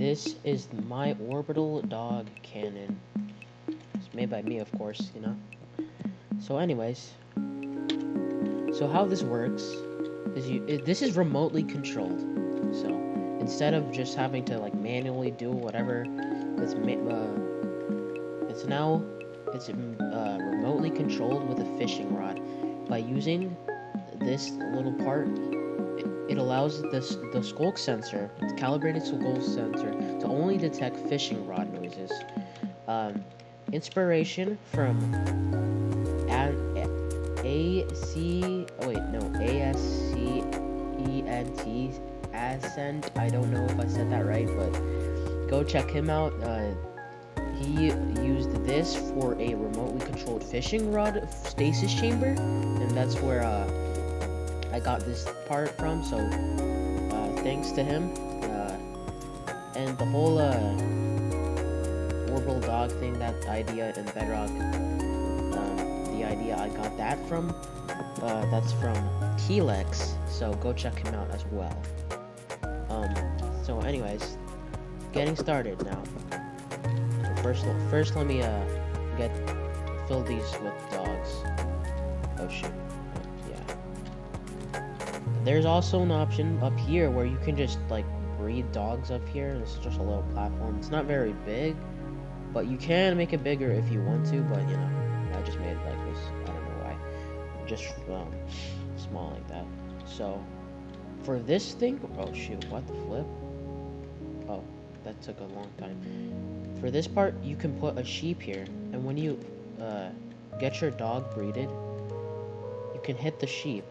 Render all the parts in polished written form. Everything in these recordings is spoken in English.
this is my orbital dog cannon. It's made by me, of course, you know. So anyways, so how this works is this is remotely controlled. So instead of just having to like manually do whatever, it's now remotely controlled with a fishing rod. By using this little part, it allows the skulk sensor, the calibrated skulk sensor, to only detect fishing rod noises. Um, Inspiration from ASCENT, Ascent. I don't know if I said that right, but go check him out. He used this for a remotely controlled fishing rod stasis chamber, and that's where I got this part from. So thanks to him, and the whole orbital dog thing, that idea in Bedrock, the idea I got that from, that's from Telex, so go check him out as well. So anyways, getting started now. So first let me fill these with dogs. Oh shoot, yeah. There's also an option up here where you can just like breed dogs up here. This is just a little platform. It's not very big, but you can make it bigger if you want to, but you know, I just made it like this. I don't know why. Just small like that. So for this thing, oh shoot, what the flip? Oh, that took a long time. For this part, you can put a sheep here, and when you get your dog breeded, you can hit the sheep,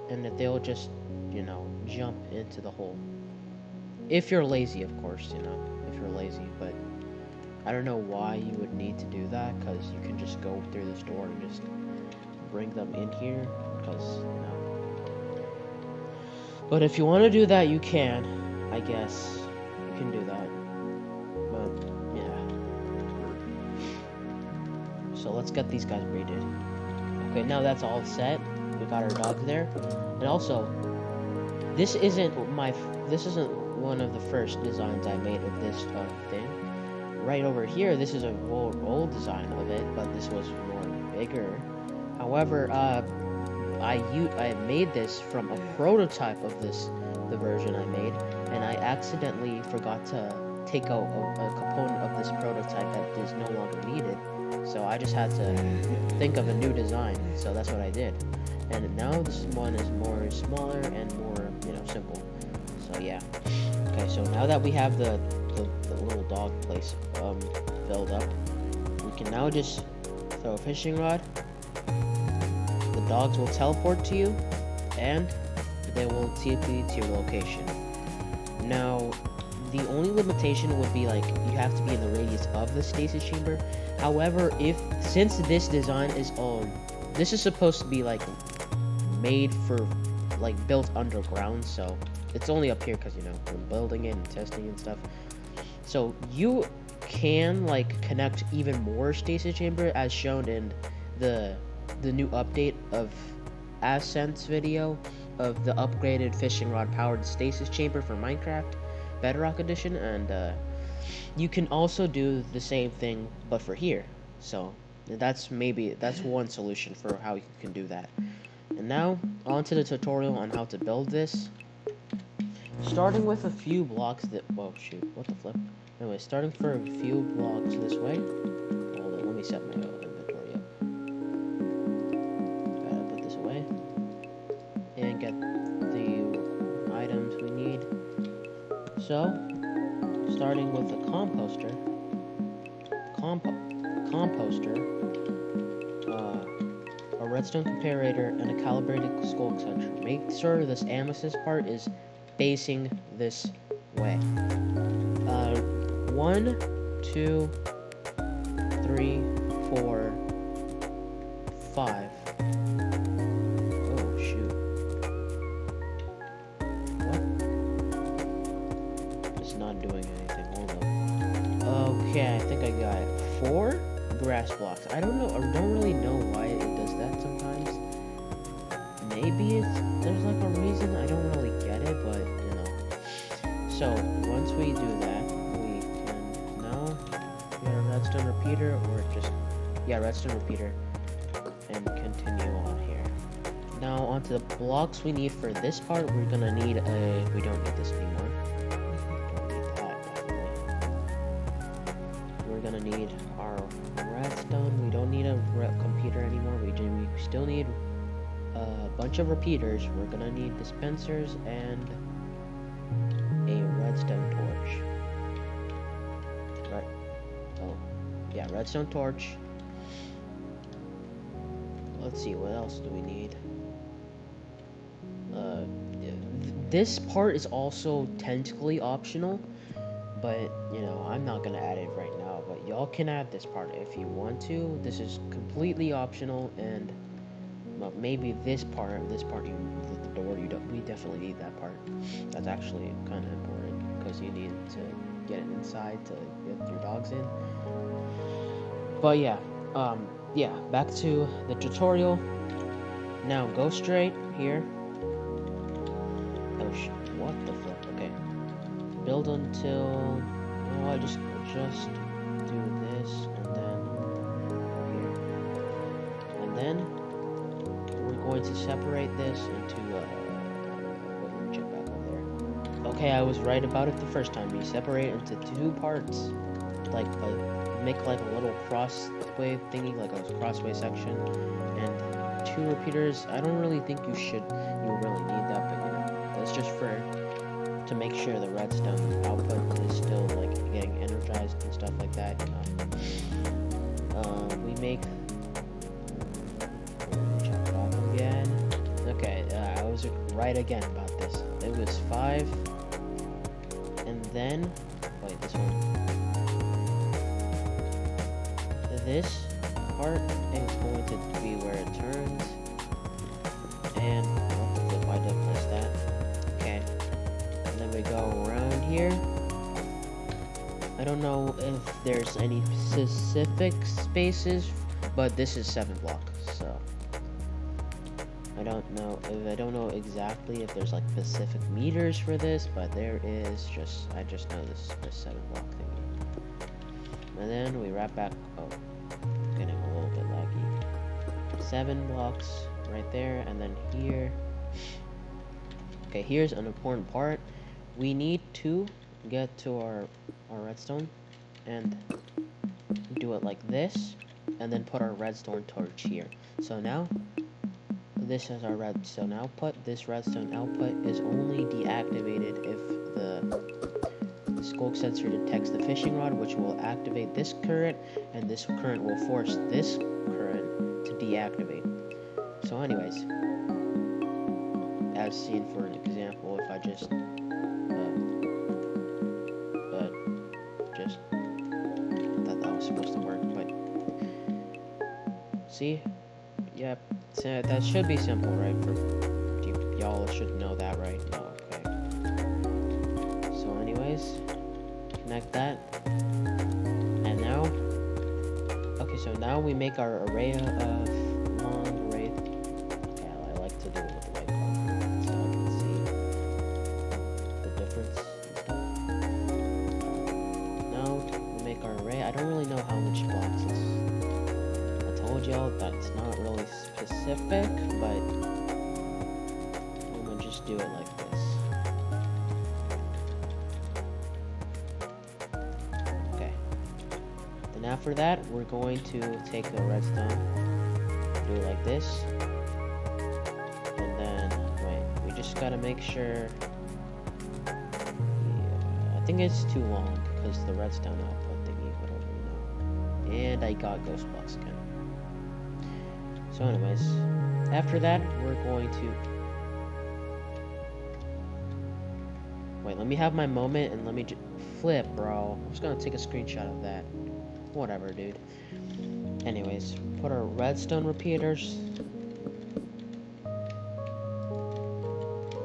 and they'll just, you know, jump into the hole. If you're lazy, of course, you know, if you're lazy, but I don't know why you would need to do that, because you can just go through this door and just bring them in here, because, you know. But if you want to do that, you can, I guess. You can do that. But, yeah. So let's get these guys breeded. Okay, now that's all set. We got our dogs there. And also, this isn't one of the first designs I made of this thing. Right over here, this is an old design of it, but this was more bigger. However, I made this from a prototype of the version I made, and I accidentally forgot to take out a component of this prototype that is no longer needed. So I just had to think of a new design. So that's what I did. And now this one is more smaller and more, you know, simple. So yeah. Okay, so now that we have the little dog place filled up, we can now just throw a fishing rod. The dogs will teleport to you, and they will TP to your location. Now, the only limitation would be like you have to be in the radius of the stasis chamber. However, since this design is this is supposed to be like made for like built underground, so it's only up here because, you know, we're building it and testing and stuff. So you can like connect even more stasis chamber as shown in the new update of Ascent's video of the upgraded fishing rod powered stasis chamber for Minecraft Bedrock Edition, and you can also do the same thing but for here. So that's one solution for how you can do that. And now on to the tutorial on how to build this. Starting with a few blocks whoa shoot, what the flip? Anyway, starting for a few blocks this way. Hold on, let me set my inventory up. Gotta put this away. And get the items we need. So, starting with the composter, a redstone comparator, and a calibrated skulk sensor. Make sure this amethyst part is facing this way. 1, 2, 3, 4, 5. Oh shoot. What? It's not doing anything. Hold up. Okay, I think I got it. 4 grass blocks. I don't really know why it does that sometimes. Maybe there's like a reason. I don't really get it, but you know. So once we do that, redstone repeater, or just, yeah, redstone repeater, and continue on here. Now onto the blocks we need for this part. We're gonna need we don't need this anymore. Don't need that, definitely. We're gonna need our redstone. We don't need a computer anymore. We still need a bunch of repeaters. We're gonna need dispensers and a redstone torch. Yeah, redstone torch. Let's see, what else do we need? This part is also technically optional, but you know, I'm not gonna add it right now, but y'all can add this part if you want to. This is completely optional, and well, maybe this part, the door, we definitely need that part. That's actually kind of important, because you need to get it inside to get your dogs in. But yeah, back to the tutorial. Now go straight here. Oh what the flip? Okay. Build until, oh, I just do this, and then here. And then we're going to separate this into, let me check back over there. Okay, I was right about it the first time. You separate it into 2 parts, like make like a little crossway thingy, like a crossway section, and 2 repeaters. I don't really think you really need that, but you know, that's just to make sure the redstone output is still like getting energized and stuff like that, you know. We make, check it off again. Okay, I was right again about this. It was 5, and then, wait, this one. This part is going to be where it turns, and what the flip, I did place that. Okay, and then we go around here. I don't know if there's any specific spaces, but this is 7 blocks, so I don't know exactly if there's like specific meters for this, but there is. I just know this is just 7 block thingy. And then we wrap back. Oh, getting a little bit laggy. 7 blocks right there, and then here. Okay, here's an important part. We need to get to our redstone and do it like this, and then put our redstone torch here. So now this is our redstone output. This redstone output is only deactivated if the skulk sensor detects the fishing rod, which will activate this current, and this current will force this current to deactivate. So anyways, as seen for an example, if I just thought that was supposed to work, but see, yep, so that should be simple, right? For y'all should know that, right? Oh, okay. So anyways, connect that, and now, okay, so now we make our array of long array. Yeah, I like to do it with the white color so I can see the difference and stuff. Now we make our array. I don't really know how much blocks I told y'all that it's not really specific, but I'm gonna just do it like this. Okay. Then after that, we're going to take the redstone, do it like this, and then wait. We just gotta make sure. Yeah, I think it's too long because the redstone output thingy, whatever, you know. And I got ghost blocks again. So anyways, after that, we're going to... Wait, let me have my moment and let me flip, bro. I'm just gonna take a screenshot of that. Whatever, dude. Anyways, put our redstone repeaters.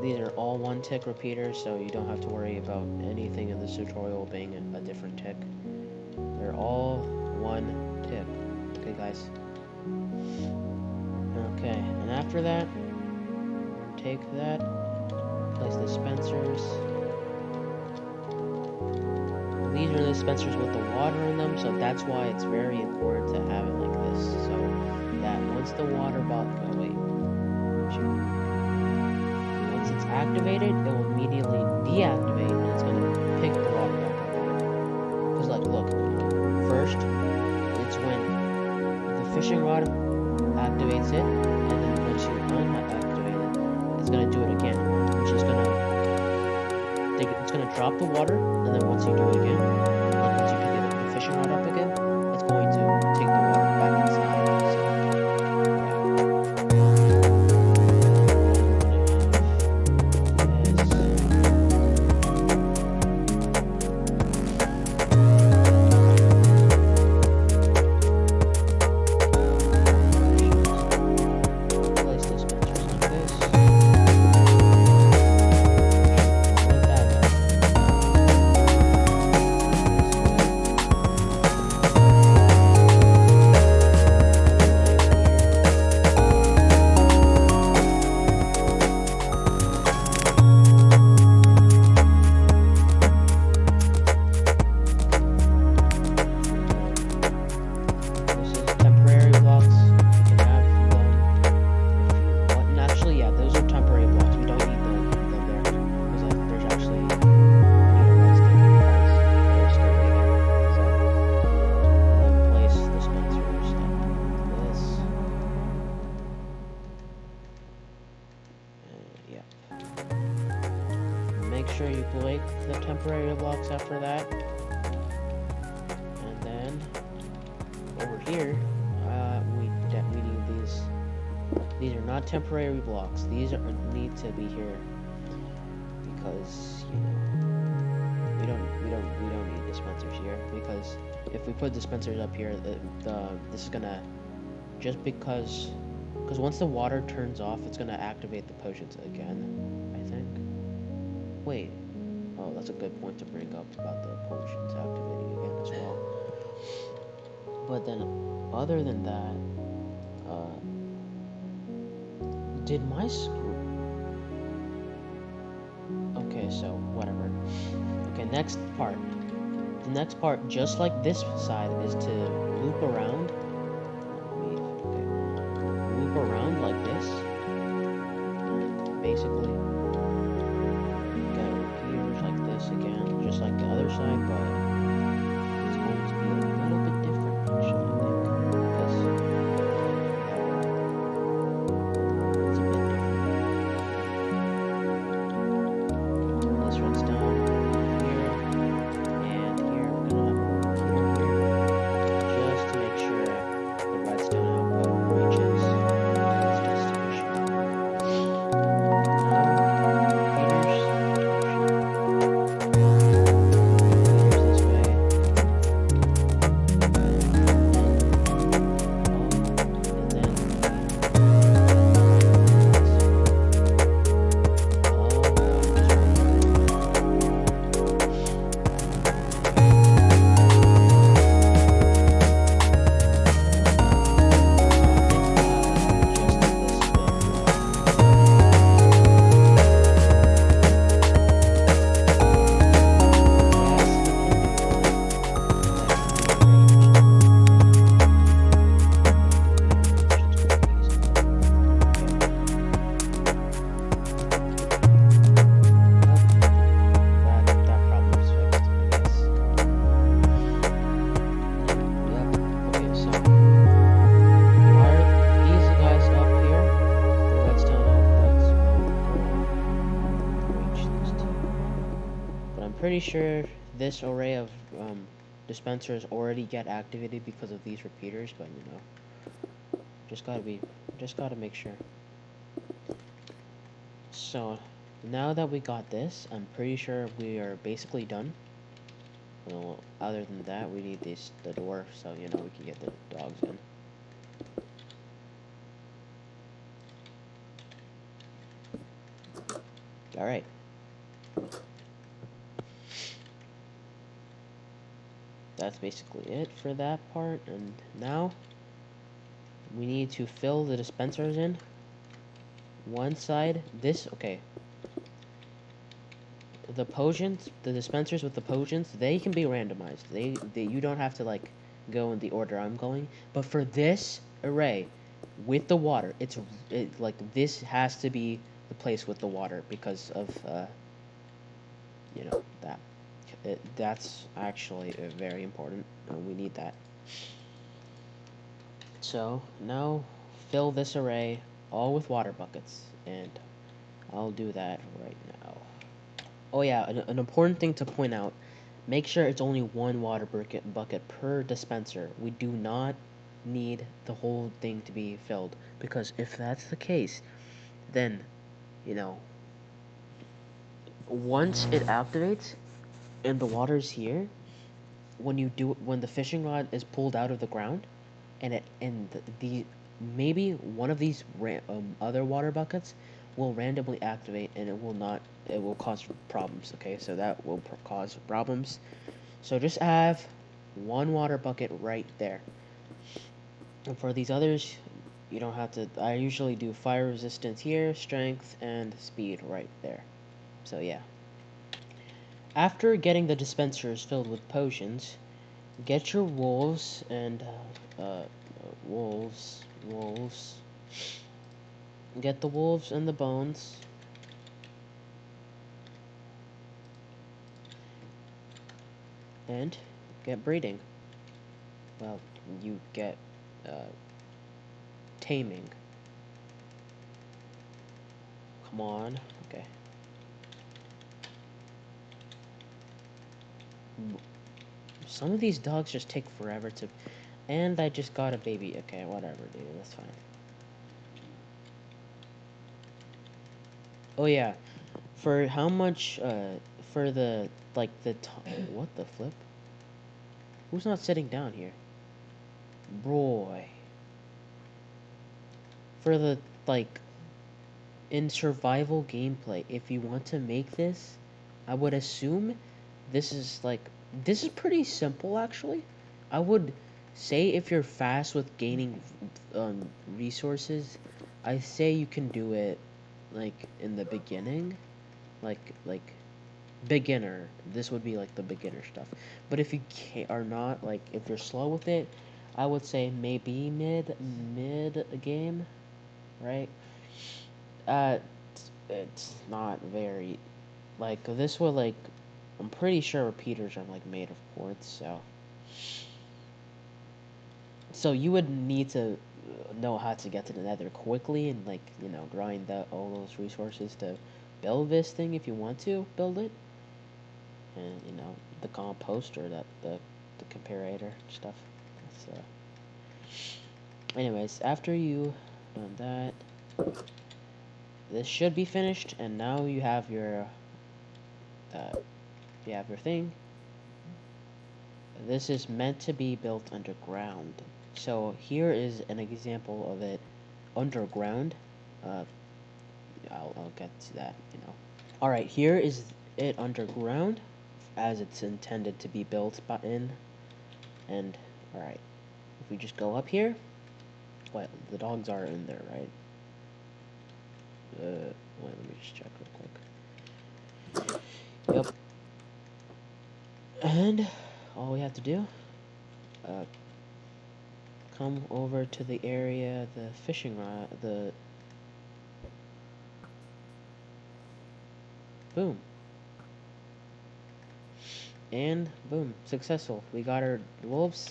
These are all 1-tick repeaters, so you don't have to worry about anything in this tutorial being a different tick. They're all 1 tick. Okay, guys? Okay, and after that, take that, place the dispensers. these are the dispensers with the water in them, so that's why it's very important to have it like this, so that once the water bottle, oh wait, shoot. Once it's activated, it will immediately deactivate, and it's gonna pick the water back up again. Cause like, look, first, it's when the fishing rod activates it, and then once you unactivate it, it's gonna do it again, which is gonna it's gonna drop the water, and then once you do it again, and once you pick the fishing rod up again, it's going to take the water back inside. So, make sure you break the temporary blocks after that. And then over here, we need these. These are not temporary blocks. These need to be here because we don't need dispensers here, because if we put dispensers up here, this is gonna because once the water turns off, it's gonna activate the potions again, I think. Wait. Oh, that's a good point to bring up about the potions activating again as well. But then, other than that, did my okay, so whatever. Okay, next part. The next part, just like this side, is to loop around. Loop around like this. Basically. Again, just like the other side, but it's going to be a little bit different actually, I think, because it's a bit different. This one's done here, and here we're gonna have a here, just to make sure the redstone output reaches its destination. Pretty sure this array of dispensers already get activated because of these repeaters, but just gotta make sure. So now that we got this, I'm pretty sure we are basically done. Well, other than that, we need the door, so we can get the dogs in. All right. That's basically it for that part, and now we need to fill the dispensers in. One side, okay. the potions, the dispensers with the potions, they can be randomized. They you don't have to like go in the order I'm going. But for this array, with the water, like this has to be the place with the water because of that. That's actually very important. We need that. So now fill this array all with water buckets, and I'll do that right now. Oh yeah, an important thing to point out, make sure it's only one water bucket per dispenser. We do not need the whole thing to be filled, because if that's the case, then, you know, once it activates and the water's here, when the fishing rod is pulled out of the ground, and the maybe one of these other water buckets will randomly activate, and it will cause problems. Okay, so that will cause problems. So just have one water bucket right there. And for these others, you don't have to. I usually do fire resistance here, strength, and speed right there. So yeah. After getting the dispensers filled with potions, get your wolves and wolves. Get the wolves and the bones. And get breeding. Well, you get taming. Come on. Okay. Some of these dogs just take forever to... And I just got a baby. Okay, whatever, dude. That's fine. Oh, yeah. For how much, for the, like, what the flip? Who's not sitting down here? Boy. For the, like, in survival gameplay, if you want to make this, I would assume this is, like, this is pretty simple, actually. I would say if you're fast with gaining, resources, I say you can do it, like, in the beginning. Like, beginner. This would be like the beginner stuff. But if you are not like if you're slow with it, I would say maybe mid game, right? Uh, it's not very like this would like I'm pretty sure repeaters are like made of quartz, so you would need to know how to get to the nether quickly and like grind that all those resources to build this thing if you want to build it. And the compost or the comparator stuff. That's, anyways, after you done that, this should be finished, and now uh, you have your thing. This is meant to be built underground. So here is an example of it underground. Uh, I'll get to that. All right, here is it underground, as it's intended to be built in. And all right, if we just go up here, what the dogs are in there, right? Wait, let me just check real quick. Yep. And all we have to do, come over to the area, the fishing rod, boom. And boom, successful. We got our wolves,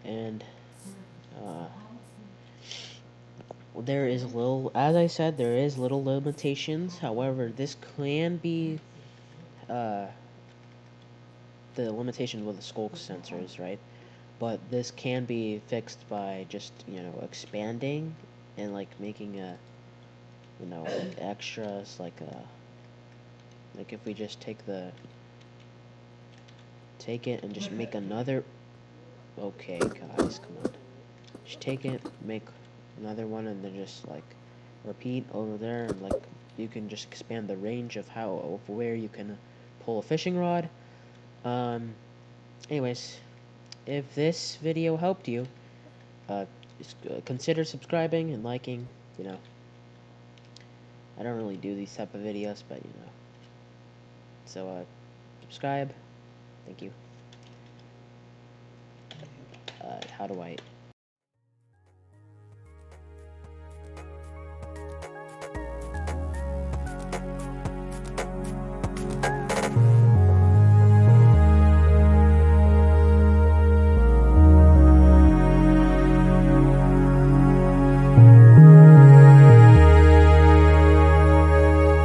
and there is as I said, there is little limitations. However, this can be, the limitation with the skulk sensors, right? But this can be fixed by just, expanding and, like, making like extras, like if we just take it and just make another, okay, guys, come on. Just take it, make another one, and then just, like, repeat over there, and, like, you can just expand the range of where you can pull a fishing rod. Anyways, if this video helped you, consider subscribing and liking. I don't really do these type of videos, but So, subscribe. Thank you. How do I